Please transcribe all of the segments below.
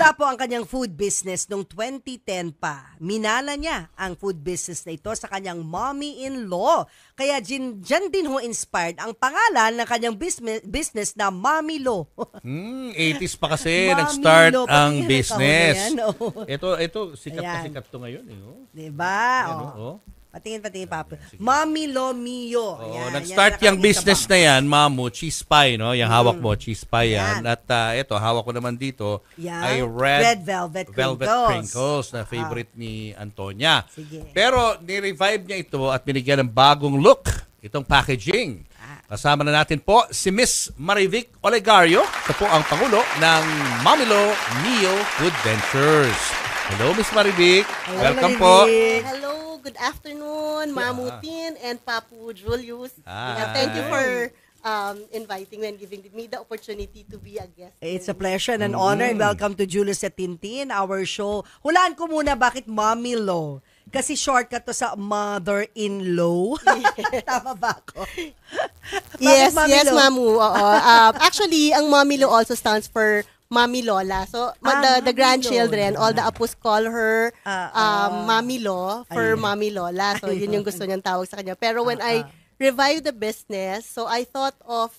Nagsimula po ang kanyang food business noong 2010 pa. Minana niya ang food business na ito sa kanyang mommy-in-law. Kaya dyan din ho inspired ang pangalan ng kanyang business na Mommy Lo. 80s pa kasi nag-start ang business. Oh. Ito sikat na sikat to ngayon. Diba? Oh. Patingin, Papa. Mommy Lo Mio. Nag-start yung business na yan, Mamu, cheese pie, no? Yung hawak mo, cheese pie yan. At ito, hawak ko naman dito ay red velvet crinkles na favorite ni Antonia. Sige. Pero ni-revive niya ito at binigyan ng bagong look itong packaging. Kasama na natin po si Miss Marivic Olegario. Ito po ang Pangulo ng Mamilo Mio Food Ventures. Hello, Miss Marivic. Welcome po. Hello. Good afternoon, Mamutin and Papu Julius. Thank you for inviting me and giving me the opportunity to be a guest. It's a pleasure and an honor. And welcome to Julius at Tintin, our show. Hulaan ko muna bakit Mommy Lo. Kasi shortcut to sa mother-in-law. Tama ba ako? Yes, Mamu. Actually, ang Mommy Lo also stands for Mami Lola. So, the grandchildren, all the apos call her Mami Lo for Mami Lola. So, yun yung gusto niyang tawag sa kanya. Pero when I revived the business, so I thought of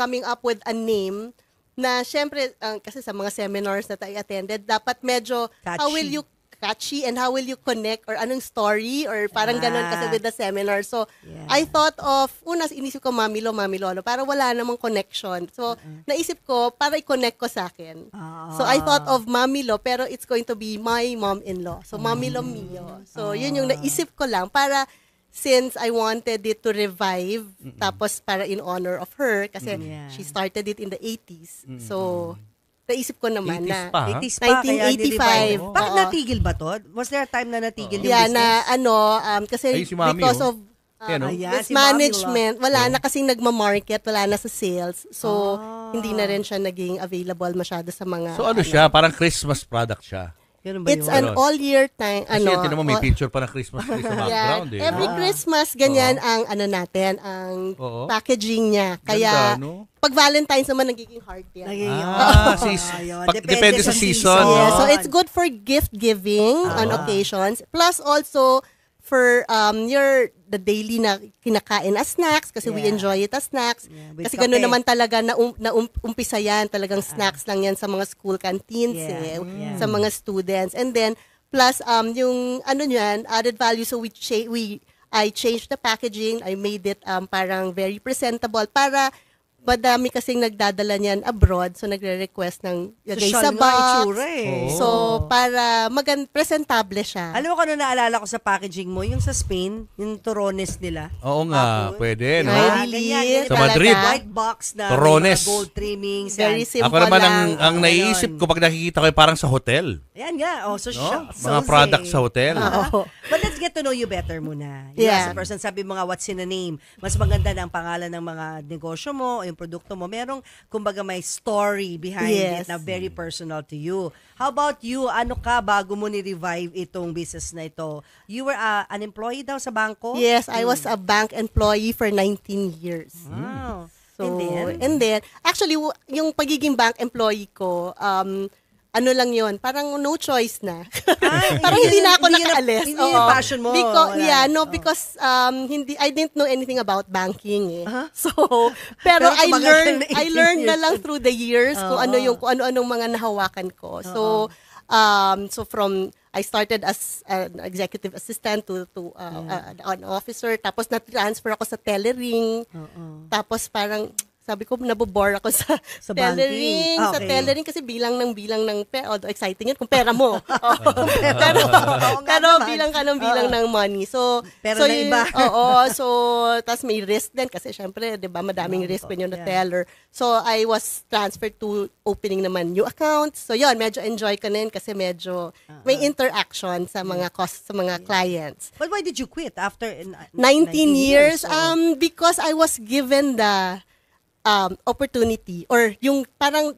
coming up with a name na syempre, kasi sa mga seminars that I attended, dapat medyo, how will you catchy and how will you connect or anong story or parang ganun kasi with the seminar. So, I thought of, inisip ko Mami Lolo, para wala namang connection. So, naisip ko, para i-connect ko sa akin. So, I thought of Mami Lo, pero it's going to be my mom-in-law. So, Mami Lo Mio. So, yun yung naisip ko lang para since I wanted it to revive, tapos para in honor of her, kasi she started it in the 80s. So, naisip ko naman 80s na pa, 80s pa, 1985. Bakit natigil ba to? Was there a time na natigil yung business? Kasi si Mami, because of si mismanagement, wala na kasing nagma-market, wala na sa sales. So, hindi na rin siya naging available masyado sa mga... So siya? Parang Christmas product siya. It's an all-year time. Kasi tinan mo, may picture pa ng Christmas tree sa background. Every Christmas, ganyan ang natin, ang packaging niya. Kaya, pag Valentine's naman, nagiging heart yan. Depende sa season. Yeah, so, it's good for gift giving on occasions. Plus, also, for the daily na kinakain as snacks kasi we enjoy it as snacks. Kasi gano'n naman talaga na umpisa yan. Talagang snacks lang yan sa mga school canteens sa mga students. And then, plus, yung added value. So, I changed the packaging. I made it parang very presentable para madami kasing nagdadala niyan abroad, so nagre-request ng lagay sa box. So, para presentable siya. Alam mo kung ano naalala ko sa packaging mo? Yung sa Spain, yung Torones nila. Oo nga, pwede, no? Really? Sa Madrid. White box na Torones. gold trimmings. Very simple Ako naman, lang. ang naisip ko pag nakikita ko parang sa hotel. Ayan nga. So, mga products sa hotel. But let's get to know you better muna. As a person, sabi mo nga, what's in a name? Mas maganda na ang pangalan ng mga negosyo mo, yung produkto mo. Merong, kumbaga, may story behind it na very personal to you. How about you? Ano ka bago mo ni-revive itong business na ito? You were an employee daw sa bangko? Yes, I was a bank employee for 19 years. Wow. So, and then, actually, yung pagiging bank employee ko, ano lang yun, parang no choice na. Parang hindi na ako nakaalis. Hindi yung passion mo. Because I didn't know anything about banking eh. So, pero I learned na lang through the years kung ano-anong mga nahawakan ko. So, from I started as an executive assistant to an officer, tapos na-transfer ako sa tellering. Tapos parang sabi ko, nabobore ako sa tellering. Okay. Sa tellering kasi bilang ng although exciting yun, kung pera mo. Pero bilang ng money. So, pero na iba. So, tas may risk din kasi syempre, di ba, madaming risk when you're the teller. So, I was transferred to opening naman new accounts. So, yun, medyo enjoy ko na yun kasi medyo may interaction sa mga sa mga clients. But why did you quit after 19 years? Because I was given the opportunity or yung parang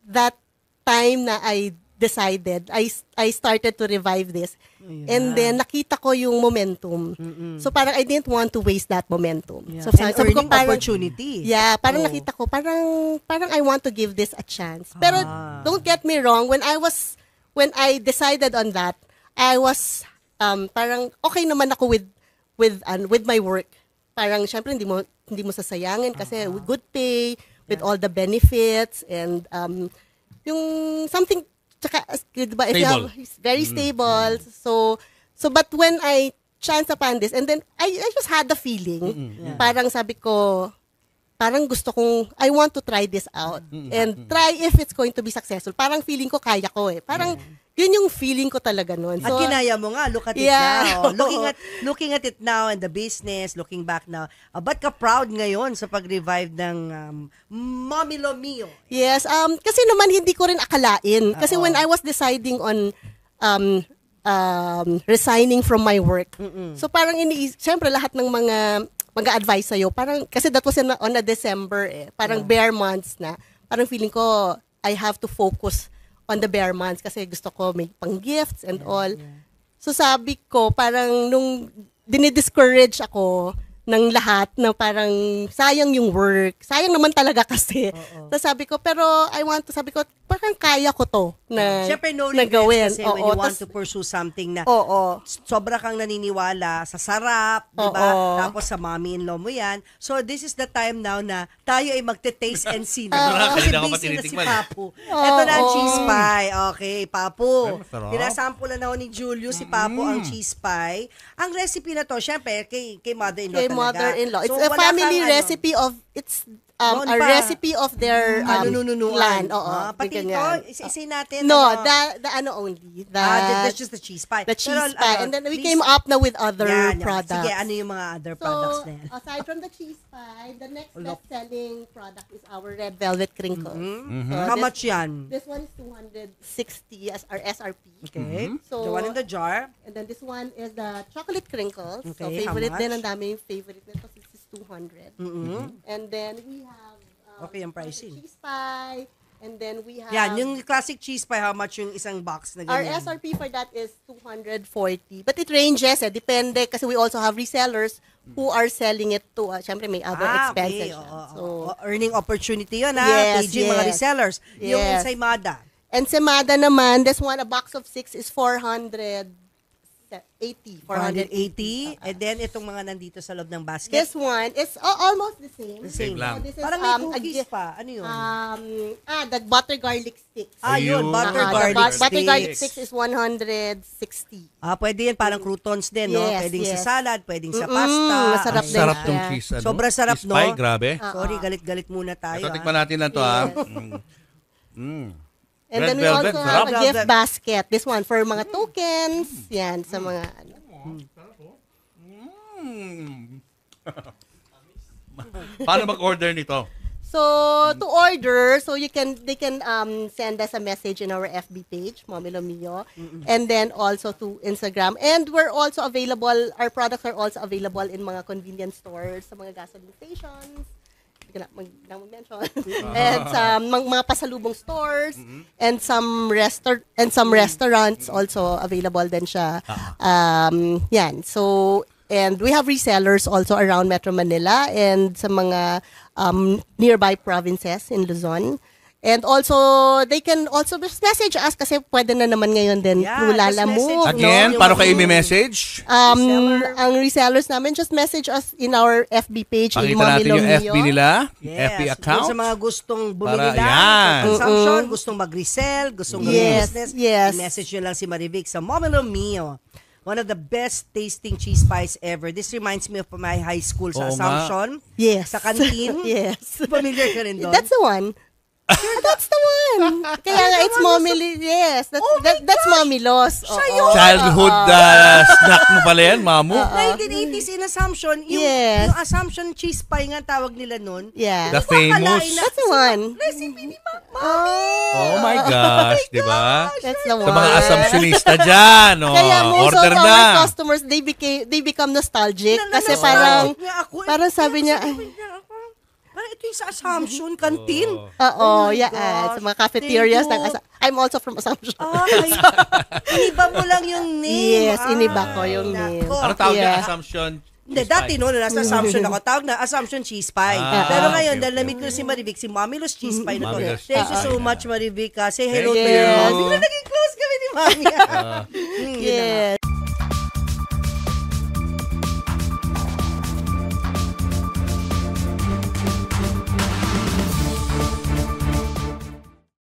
that time na I decided, I started to revive this. And then, nakita ko yung momentum. So, parang I didn't want to waste that momentum. Yeah. So, And sabi ko, earning parang, opportunity. yeah, parang nakita ko, parang I want to give this a chance. Pero, don't get me wrong, when I decided on that, I was, parang okay naman ako with my work. Parang, syempre, hindi mo sasayangin kasi with good pay, with all the benefits, and, yung something, tsaka, diba, if you have, very stable. So, but when I chanced upon this, and then I just had the feeling, parang sabi ko, parang gusto kong, I want to try this out. And try if it's going to be successful. Parang feeling ko, kaya ko eh. Parang, yun yung feeling ko talaga noon. So, at kinaya mo nga, look at it now. Looking at it now and the business, looking back now. Ba't ka proud ngayon sa pag-revive ng Mamilo Mio? Yes, kasi naman hindi ko rin akalain. Kasi when I was deciding on resigning from my work, so parang siyempre lahat ng mga mag-a-advise sa'yo, parang, kasi that was on a December parang bare months na, parang feeling ko, I have to focus on the bare months kasi gusto ko may pang-gifts and all. So sabi ko, parang nung dinidiscourage ako ng lahat na parang sayang yung work. Sayang naman talaga kasi. So sabi ko, pero sabi ko, parang kaya ko to na, Siyempre, no na regrets gawin. kasi when you want to pursue something na sobra kang naniniwala sa sarap, diba? Tapos sa mommy-in-law mo yan. So, this is the time now na tayo ay magte-taste and see na. Kasi busy na si Papu. Ito na ang cheese pie. Okay, Papu. Pinasampulan na ako ni Julius, si Papu, ang cheese pie. Ang recipe na to, syempre, kay mother-in-law talaga. Mother-in-law. It's So, a wala family kang, recipe of, it's a recipe of their clan. Pati ito, isa natin. No, the only. That's just the cheese pie. The cheese pie. And then we came up now with other products. Sige, ano yung mga other products na yan? Aside from the cheese pie, the next best-selling product is our red velvet crinkles. So How much yan? This one is 260 as our SRP. Okay. So, the one in the jar. And then this one is the chocolate crinkles. So Okay, how favorite much? din, ang daming favorite nito. This is 200. And then we have Okay, yung pricing. cheese pie. And then we have Yan, yung classic cheese pie, how much yung isang box na our ganyan? SRP for that is 240. But it ranges, depende kasi we also have resellers who are selling it to, syempre may other expenses. Okay. siya. So, Earning opportunity yun, Yes, PG, mga yes. resellers. Yung Yes. ensaymada. ensaymada naman, this one, a box of 6 is 480. 480. And then, itong mga nandito sa loob ng basket. This one is almost the same. Same lang. So this is, Parang may a cookies gift. pa. Ano yun? The butter garlic sticks. Yun, butter Ayun. garlic The butter garlic sticks. sticks is 160. Pwede yan, parang croutons din, no? Yes, Pwedeng sa yes. salad, pwedeng sa pasta. Masarap Ang din sarap siya. tong cheese. Sobrang sarap, cheese no? pie, grabe. Sorry, galit-galit muna tayo. Ito, tikman natin na to, And Red then we velvet, also sarap. have a gift basket. This one for mga tokens. Yan, sa mga ano. Paano mag-order nito? So, to order, so they can send us a message in our FB page, Mamilo Mio, and then also to Instagram. And we're also available, our products are also available in mga convenience stores, sa mga gasoline stations, mag-mention, and sa mga pasalubong stores, and some restaurants also available din siya. Yan. So, and we have resellers also around Metro Manila and sa mga nearby provinces in Luzon. And also, they can also just message us kasi pwede na naman ngayon din through Lala just Move. message. Again, No, paano kayo i-message? Ang resellers namin, just message us in our FB page. Pakita natin yung FB nila, FB Yes, account. Sa mga gustong bumili Para- lang, yan. for consumption, gustong mag-resell, gustong Yes, mag-business, yes. i-message nyo lang si Marivic sa Mamilo Mio. One of the best tasting cheese pies ever. This reminds me of my high school sa Oo nga. Assumption. Yes. Sa canteen. Yes. Familiar ka rin doon? That's the one. That's the one. Kaya nga, it's Mommy Yes, that's Mommy Loss. Childhood snack mo pala yan, mamu. 1980s in Assumption, Yes. yung Assumption cheese pie nga tawag nila nun. Yeah. The famous. That's the one. Recipe ni Oh my gosh, di ba? That's the Sa one. mga assumptionista dyan, Kaya most order of our na. customers, they become nostalgic. Kasi parang sabi niya, ay, Parang ito yung sa Assumption Canteen. Oo, my yeah. gosh. Sa mga cafeterias Thank ng I'm also from Assumption. Iniba mo lang yung name. Yes, iniba ko yung name. Nako. Ano tawag Yeah. niya? Assumption? Hindi, dati nasa Assumption ako. Tawag na Assumption Cheese Pie. Pero ngayon, dahil na-meet ko si Marivic, si Mamilos Cheese Pie na to. Mamilos Thank you Cheese so Pie. much, Marivic. Say hello to Thank your you. mom. Di ba naging close kami ni Mami? Yes.